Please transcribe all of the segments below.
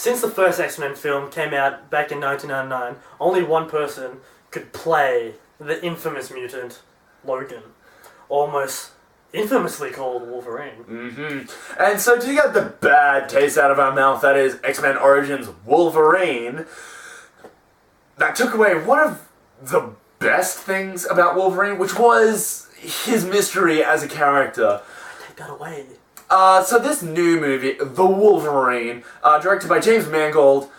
since the first X-Men film came out back in 1999, only one person could play the infamous mutant Logan, almost infamously called Wolverine. And so to get the bad taste out of our mouth, that is X-Men Origins Wolverine, that took away one of the best things about Wolverine, which was his mystery as a character. Take that away. So this new movie, The Wolverine, directed by James Mangold,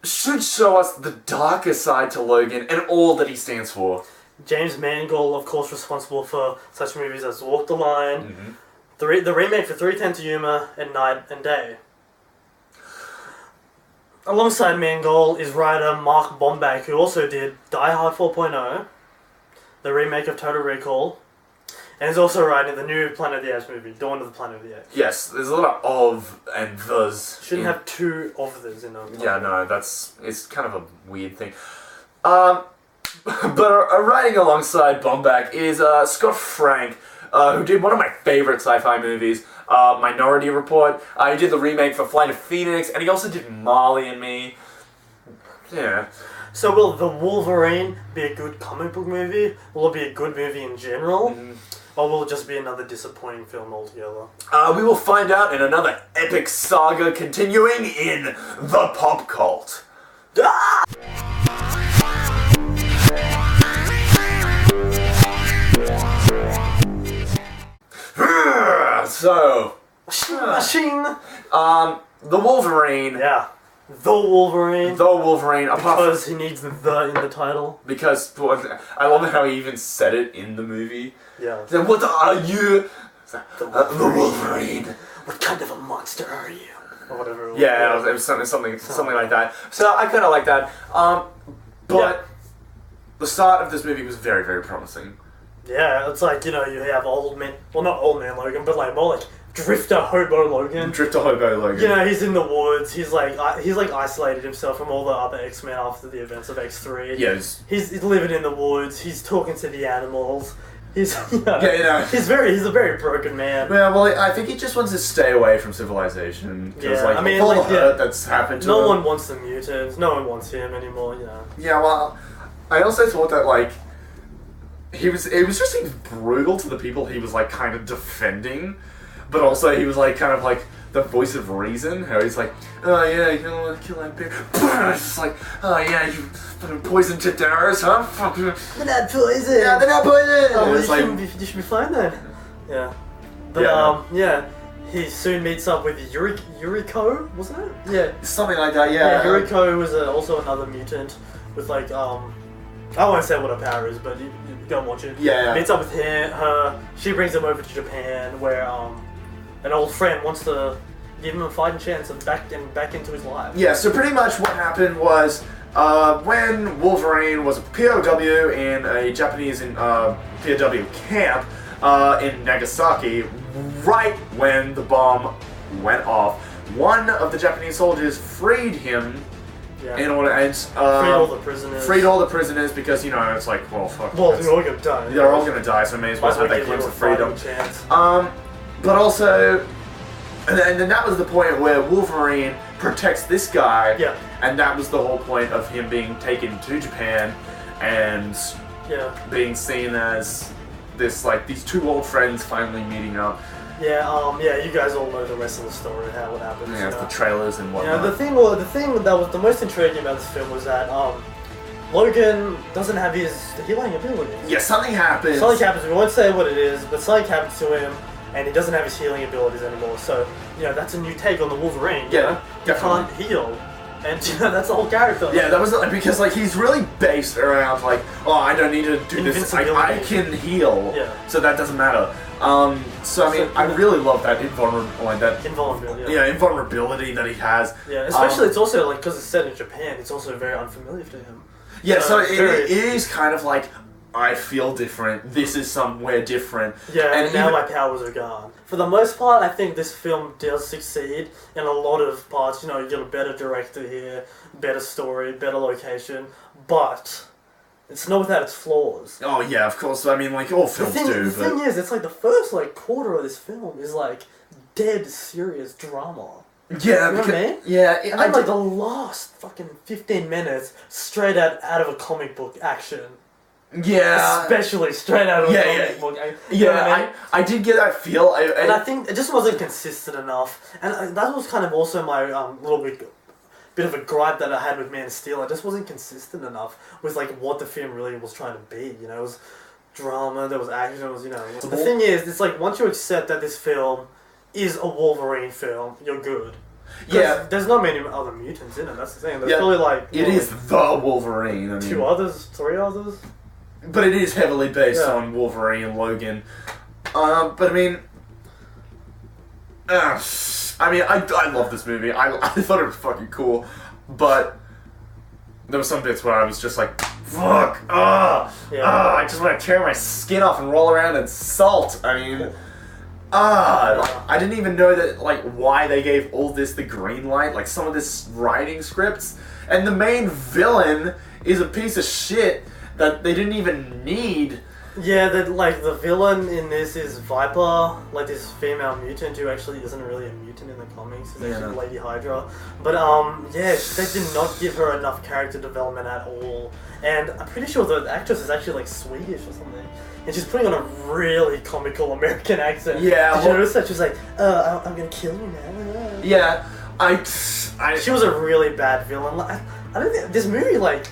should show us the darker side to Logan and all that he stands for. James Mangold, of course, responsible for such movies as Walk the Line, the remake for 3:10 to Yuma, and Night and Day. Alongside Mangold is writer Mark Bomback, who also did Die Hard 4.0, the remake of Total Recall, and is also writing the new Planet of the Apes movie, Dawn of the Planet of the Apes. Yes, there's a lot of and thes. Shouldn't have two of those in them. Yeah, no, it's kind of a weird thing. But writing alongside Bomback is Scott Frank, who did one of my favorite sci-fi movies, Minority Report. He did the remake for Flight of Phoenix, and he also did Marley and Me. Yeah. So will The Wolverine be a good comic book movie? Will it be a good movie in general? Or will it just be another disappointing film altogether? We will find out in another epic saga continuing in The Pop Cult. Ah! So, Machine! The Wolverine. Yeah. The Wolverine. The Wolverine. Because he needs the in the title. Because, I love how he even said it in the movie. Yeah. Then, what are you? The Wolverine. What kind of a monster are you? Or whatever it was. Yeah, it was something like that. So, I kind of like that. But the start of this movie was very, very promising. Yeah, it's like, you know, you have old man, well, not old man Logan, but like more like drifter hobo Logan. Drifter hobo Logan. You know, he's in the woods. He's like isolated himself from all the other X-Men after the events of X3. Yes. He's living in the woods. He's talking to the animals. He's you know, yeah, you know. He's a very broken man. Yeah, well, I think he just wants to stay away from civilization. Yeah, like, I mean, all like, the hurt that's happened to him. No one wants the mutants. No one wants him anymore. You know. Yeah, well, I also thought that like. It was just brutal to the people he was like kind of defending, but also he was like kind of like the voice of reason. How he's like, oh yeah, you don't want to kill that bear. It's just like, oh yeah, you poison Tadaris, huh? They're not poison. Yeah, they're not poison. Oh, well, you should be fine then. Yeah, but yeah. He soon meets up with Yuriko, wasn't it? Yeah, something like that. Yeah. Yuriko was also another mutant with like I won't say what her power is, but you go and watch it. Yeah. Meets up with her. She brings him over to Japan, where an old friend wants to give him a fighting chance of back into his life. Yeah. So pretty much what happened was when Wolverine was a POW in a Japanese POW camp in Nagasaki, right when the bomb went off, one of the Japanese soldiers freed him. Yeah. In order and freed all the prisoners because, you know, it's like, well, fuck. Well, they're all gonna die. They're all gonna die, so may as well have that glimpse of freedom. Chance. But also, and then that was the point where Wolverine protects this guy. Yeah. And that was the whole point of him being taken to Japan and being seen as this, like, these two old friends finally meeting up. Yeah, you guys all know the rest of the story, how it happens. Yeah, the trailers and whatnot. Yeah, the thing that was the most intriguing about this film was that Logan doesn't have his healing abilities. Yeah, something happens. Something happens. We won't say what it is, but something happens to him, and he doesn't have his healing abilities anymore. So, you know, that's a new take on the Wolverine. Yeah, you can't heal. And you know, that's the whole character. Yeah, that was because like he's really based around like, oh, I don't need to do this. I can heal. Yeah. So that doesn't matter. So I mean, I really love that invulnerability. Yeah, invulnerability that he has. Yeah, especially it's also like because it's set in Japan. It's also very unfamiliar to him. Yeah, so it is kind of like, I feel different. This is somewhere different. Yeah, and now my powers are gone. For the most part, I think this film does succeed in a lot of parts. You know, you get a better director here, better story, better location, but it's not without its flaws. Oh yeah, of course. I mean, like all films do. The thing is, it's like the first like quarter of this film is like dead serious drama. Yeah, You know what I mean? yeah. And then, like, the last fucking 15 minutes, straight out of a comic book action. Yeah. Especially straight out of a comic book. You know what I mean? I did get that feel. And I think it just wasn't consistent enough. And that was kind of also my little bit of a gripe that I had with Man of Steel. It just wasn't consistent enough with like what the film really was trying to be. You know, it was drama, there was action, it was, you know. The thing is, it's like once you accept that this film is a Wolverine film, you're good. Yeah. There's not many other mutants in it, that's the thing. There's probably like... It is the Wolverine. I mean, 2 others, 3 others. But it is heavily based on Wolverine and Logan. But I mean... I love this movie. I thought it was fucking cool. But there were some bits where I was just like, fuck, I just want to tear my skin off and roll around in salt. I mean... I didn't even know that, like, why they gave all this the green light, like some of this writing scripts, and the main villain is a piece of shit that they didn't even need. Yeah, the villain in this is Viper, like this female mutant who actually isn't really a mutant in the comics, it's actually Lady Hydra. But they did not give her enough character development at all. And I'm pretty sure the actress is actually like Swedish or something. And she's putting on a really comical American accent. Yeah. Did you notice that? She was like, I'm gonna kill you now. Yeah. She was a really bad villain. Like, I don't think this movie, like,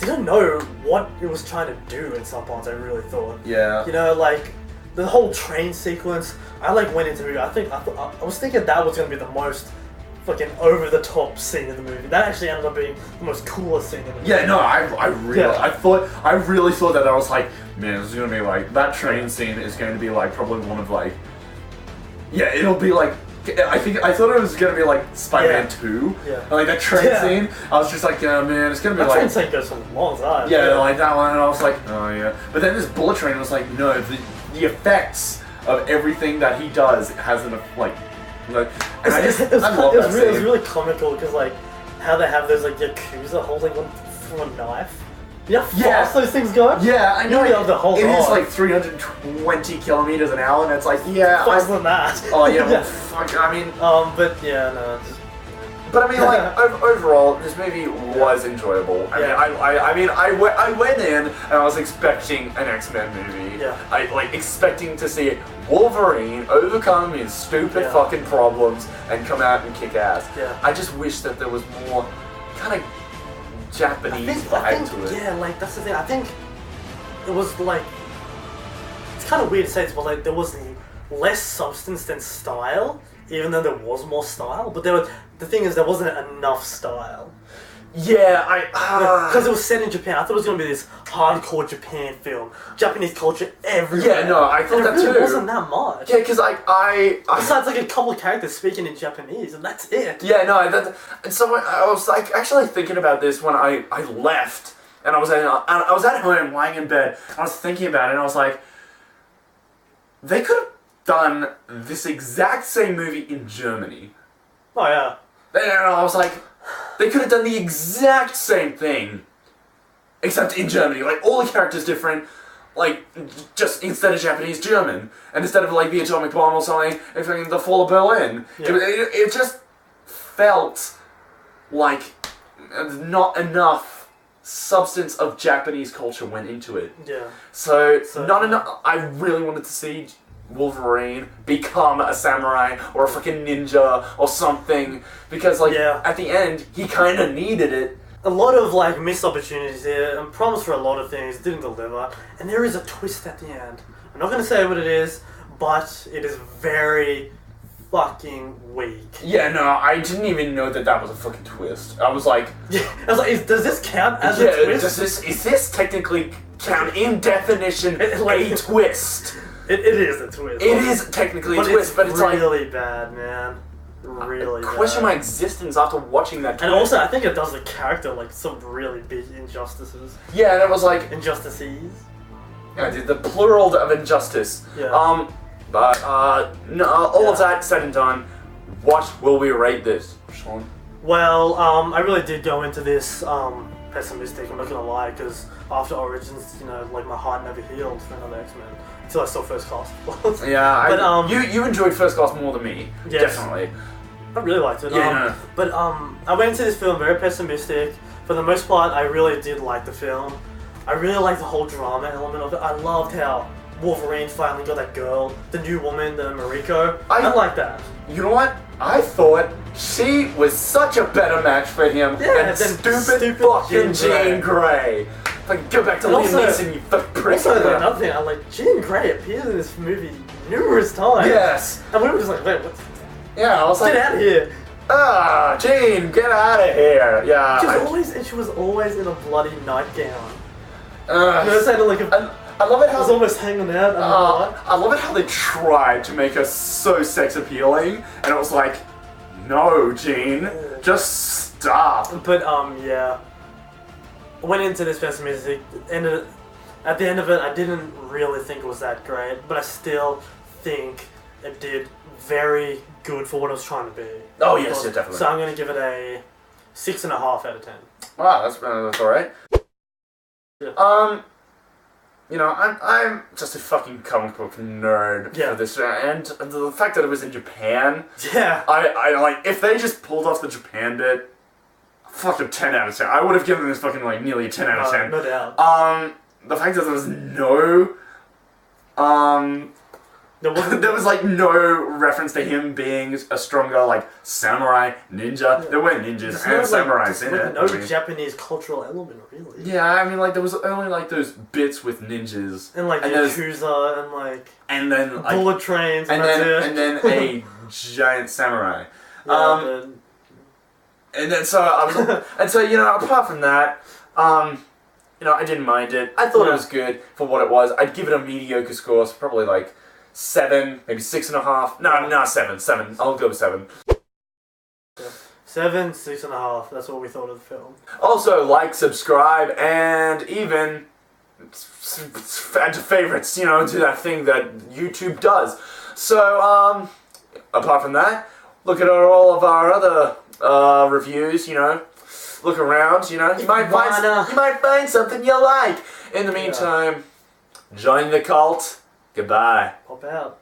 didn't know what it was trying to do in some parts, I really thought. Yeah. You know, like, the whole train sequence, I like went into the movie, I was thinking that was gonna be the most fucking over-the-top scene in the movie. That actually ended up being the most coolest scene in the movie. Yeah, no, I really thought that. I was like, man, this is gonna be like, that train scene is going to be like probably one of like, it'll be like, I thought it was gonna be like Spider-Man 2. Yeah. And like that train scene, I was just like, man, it's gonna be that like... That train scene goes for a long time. Yeah, like that one, and I was like, oh yeah. But then this bullet train was like, no, the effects of everything that he does has an, like... And I love that scene. It was really comical because like how they have those like Yakuza holding on from a knife. You know how fast those things go? Yeah, I know. The whole it is like 320 kilometers an hour, and it's like faster than that. Oh yeah, well, fuck. I mean, but yeah, no. But I mean, like overall, this movie was enjoyable. I mean, I went in and I was expecting an X-Men movie. Yeah. I like expecting to see Wolverine overcome his stupid fucking problems and come out and kick ass. Yeah. I just wish that there was more kind of Japanese vibe to it. Yeah, like that's the thing. I think it was like, it's kind of weird to say this, but like there was less substance than style, even though there was more style. But the thing is, there wasn't enough style. Yeah, because it was set in Japan. I thought it was going to be this hardcore Japan film, Japanese culture everywhere. Yeah, no, I thought that too. It wasn't that much. Yeah, because besides like a couple of characters speaking in Japanese, and that's it. Yeah, no, and so I was like actually thinking about this when I left, and I was at home lying in bed. I was thinking about it, and I was like, they could have done this exact same movie in Germany. Oh yeah. And I was like, they could have done the exact same thing, except in Germany. Like, all the characters different, like, just instead of Japanese, German. And instead of, like, the atomic bomb or something, it's like the fall of Berlin. Yeah. It just felt like not enough substance of Japanese culture went into it. Yeah. So not enough. I really wanted to see Wolverine become a samurai or a freaking ninja or something, because like at the end he kind of needed it. A lot of like missed opportunities here and promise for a lot of things didn't deliver, and there is a twist at the end. I'm not going to say what it is, but it is very fucking weak. Yeah, no, I didn't even know that was a fucking twist. I was like, I was like, does this count as a twist? Is this technically count in definition a twist? It is a twist. It is technically a twist, but it's really bad, man. Really bad. I question my existence after watching that twist. And also, I think it does the character like some really big injustices. Yeah, and it was like... Injustices? Yeah, the plural of injustice. Yeah. But, no, all of that said and done, what will we rate this, Sean? Well, I really did go into this pessimistic, I'm not gonna lie, because after Origins, you know, like my heart never healed for another X-Men. Until I saw First Class. Yeah, but you enjoyed First Class more than me. Yes. Definitely. I really liked it. Yeah. But I went into this film very pessimistic. For the most part, I really did like the film. I really liked the whole drama element of it. I loved how Wolverine finally got that girl, the new woman, the Mariko. I like that. You know what? I thought she was such a better match for him than stupid fucking Jean Grey. Like, go back to Liam Neeson, you fucking prick. Also, another thing, I like Jean Grey appeared in this movie numerous times. Yes. And we were just like, wait, what? Yeah, I was like, get out of here. Ah, Jean, get out of here. Yeah. She was always in a bloody nightgown. You know what I'm saying? Like, I love it how I was almost hanging out. I love it how they tried to make her so sex appealing, and it was like, no, Jean, just stop. But yeah, I went into this pessimistic. At the end of it, I didn't really think it was that great, but I still think it did very good for what it was trying to be. Oh yes, yeah, definitely. So I'm gonna give it a 6.5 out of 10. Wow, that's alright. Yeah. You know, I'm just a fucking comic book nerd for this, and the fact that it was in Japan. Yeah. I like, if they just pulled off the Japan bit, fucking 10 out of 10. I would have given this fucking like nearly a 10 out of 10. No doubt. The fact that there was no, there was like no reference to him being a stronger like samurai ninja. Yeah. There were ninjas and samurais in it. No Japanese cultural element really. Yeah, I mean like there was only like those bits with ninjas and like Yakuza and like like bullet trains and then a giant samurai. Yeah, and then so I was and so you know apart from that, you know I didn't mind it. I thought it was good for what it was. I'd give it a mediocre score, so probably like 7, maybe 6.5. No, 7. 7. I'll go with 7. 7, 6.5. That's what we thought of the film. Also, like, subscribe, and even add to favorites. You know, do that thing that YouTube does. So, apart from that, look at all of our other reviews. You know, look around. You know, you might find something you like. In the meantime, join the cult. Goodbye. Pop out.